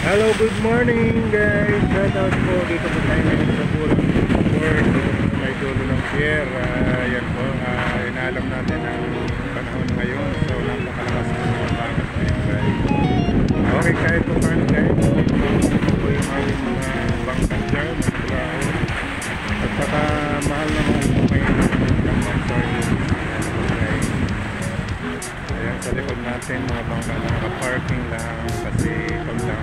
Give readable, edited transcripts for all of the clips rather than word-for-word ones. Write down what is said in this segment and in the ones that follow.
Hello, good morning guys. Shout out po dito po tayo ngayon sa Bulang Resort. May dulo ng pier. Yan po, inaalam natin ang panahon ngayon. So napakalakas po ng bakit ngayon guys. Okay, kahit po paano guys. Ito po yung aming mga bangkang dyan. At saka mahal na mahal po ngayon ng mga service. Ayan sa likod natin mga bangka na naka-parking lang kasi paglang.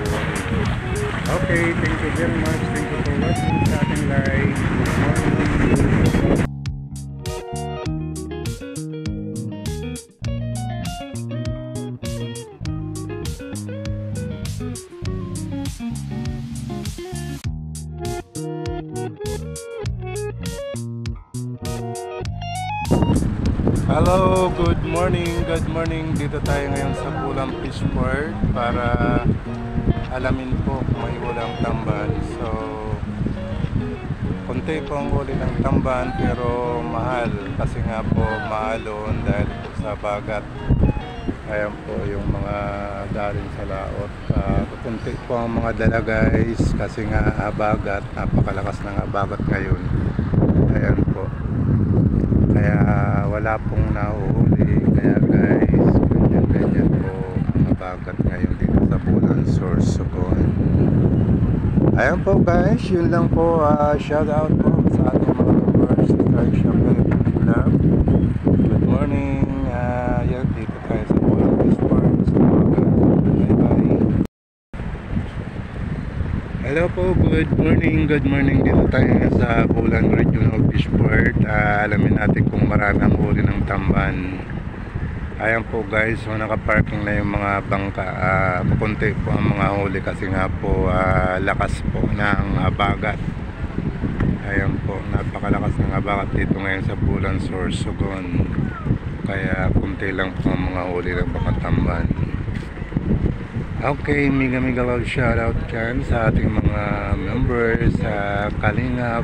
Okay, thank you very much. Thank you for watching sa ating live. Good morning. Hello, good morning. Good morning. Dito tayo ngayon sa Bulang Fishport para alamin po kung may ulang tamban. So konti po ang huli ng tamban pero mahal kasi nga po maalon dahil po sa bagat. Ayan po yung mga galing sa laot. Konti po ang mga dala guys kasi nga bagat, napakalakas ng bagat ngayon. Ayan po, kaya wala pong nahuhuli. Kaya guys, ganyan po ang bagat ngayon dito sa Bulan Source Sugon. Ayan po guys, yun lang po. Shout out po sa ating mga members sa Starship Club. Good morning. Yan, dito tayo sa Bulan Fishport. So bye bye. Hello po, good morning. Good morning. Dito tayo sa Bulan Regional Fishport. Alamin natin kung marami ang huli ng tamban. Ayan po guys, so nakaparking na yung mga bangka. Kunti po ang mga huli kasi nga po lakas po ng bagat. Ayan po, napakalakas ng bagat dito ngayon sa Bulan Source Sugon. Kaya kunti lang po ang mga huli ng mga tamban. Okay, mega love shoutout dyan sa ating mga members sa Kalingap,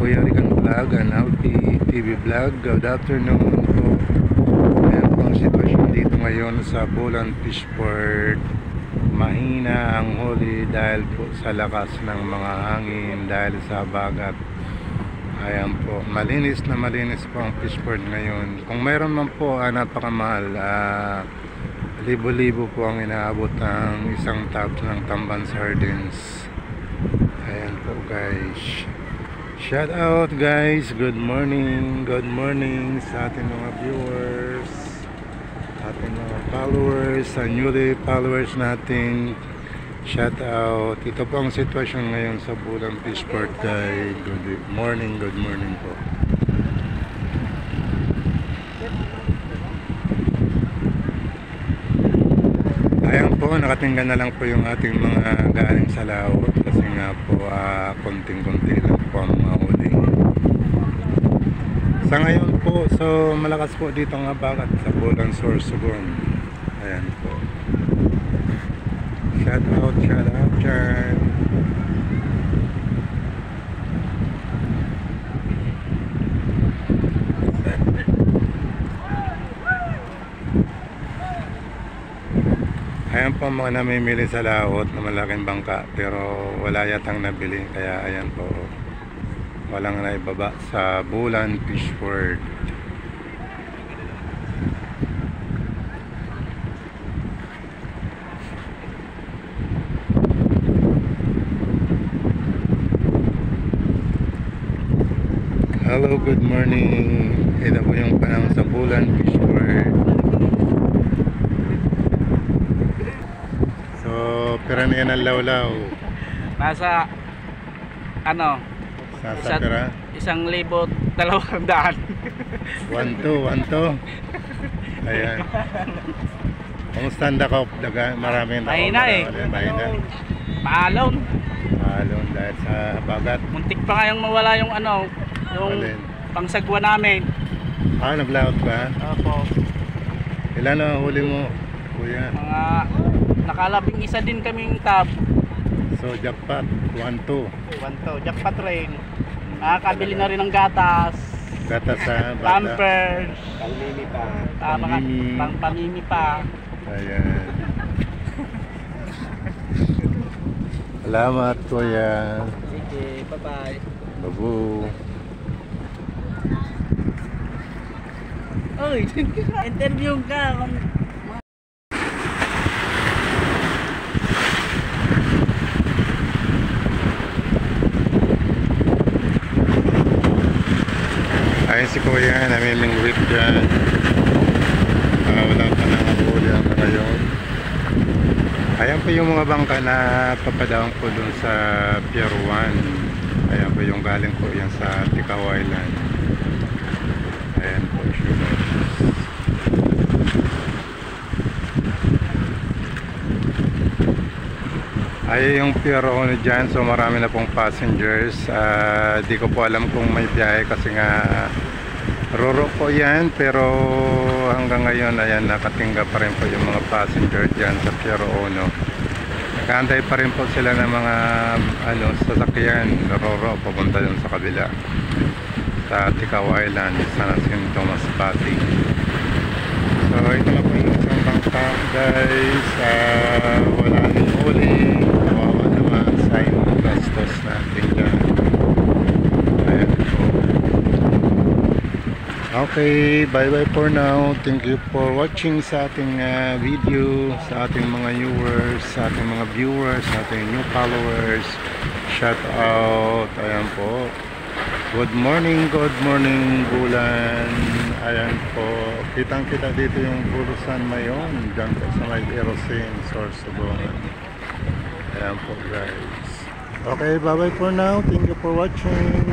Kuya Rican Vlog, and Alpi TV Vlog. Good afternoon po. Ayan po ang sitwasyon dito ngayon sa Bulan Fishport. Mahina ang huli dahil po sa lakas ng mga hangin dahil sa bagat. Ayan po, malinis po ang Fishport ngayon. Kung mayroon man po napakamahal, libo-libo po ang inaabot ng isang tub ng tamban sardines. Ayan po guys. Shout out guys. Good morning. Good morning sa ating mga viewers, ating mga followers, sa newly followers natin. Shout out. Ito po ang sitwasyon ngayon sa Bulang Fishport guys. Good morning po. Ayan po, nakatinggan na lang po yung ating mga galing sa laot kasi nga po konting-konti lang po ang mga huli. Sa ngayon po, so malakas po dito ang bagat sa Bulan Source Sugon. Ayan po. Shout out dyan. Ayan po mga namimili sa laot na malaking bangka pero wala yatang nabili, kaya ayan po, walang naibaba sa Bulan Fishport. Hello, good morning. Ito po yung panahon sa Bulan Fishport. Pera na yan ang lawlaw. Nasa ano? Nasa pera? 1,200. 1-2. Ayan. Kumusta ang dakop? Maraming dakop. Mahina eh. Mahina. Maalon. Maalon dahil sa bagat. Muntik pa kayang mawala yung ano, yung pangsagwa namin. Naglaot ba? Opo. Ilan ang huli mo, kuya? Mga nakalabing isa din kaming tab. So jackpot 1-2. Jackpot rin. Nakakabili na rin ng gatas. Gatas sa bata. Pampers. Pangmimi pa. Pang pamimi pa. Ayan. Salamat, kuya. Sige, bye-bye. Babu. Oy, interview ka. Ayun si kuya, namimingwit dyan. Wala pa nakahuli ang ngayon. Ayan po yung mga bangka na papadaan po dun sa Pier 1. Ayan po yung galing po yan sa Ticao Island. Ayan po siya. Ay yung Pier 1 dyan, so marami na pong passengers. Di ko po alam kung may biyahe kasi nga Roro po yan, pero hanggang ngayon ayan, nakatingga pa rin po yung mga passenger dyan sa Pier 1. Nakaantay pa rin po sila ng mga sasakyan Roro papunta dun sa kabila sa Ticao Island, sa San Tomas Pati. So ito na po yung isang bangka guys. Wala nang huli, kawawa naman, sign gastos natin dyan. Ayan po. Okay, bye-bye for now. Thank you for watching sa ating video, sa ating mga viewers, sa ating mga viewers, sa ating new followers. Shout out. Ayan po. Good morning Bulan. Ayan po. Kitang-kita dito yung Burusan Mayon. Diyan po sa may Erosin, Sorsogon. Ayan po guys. Okay, bye-bye for now. Thank you for watching.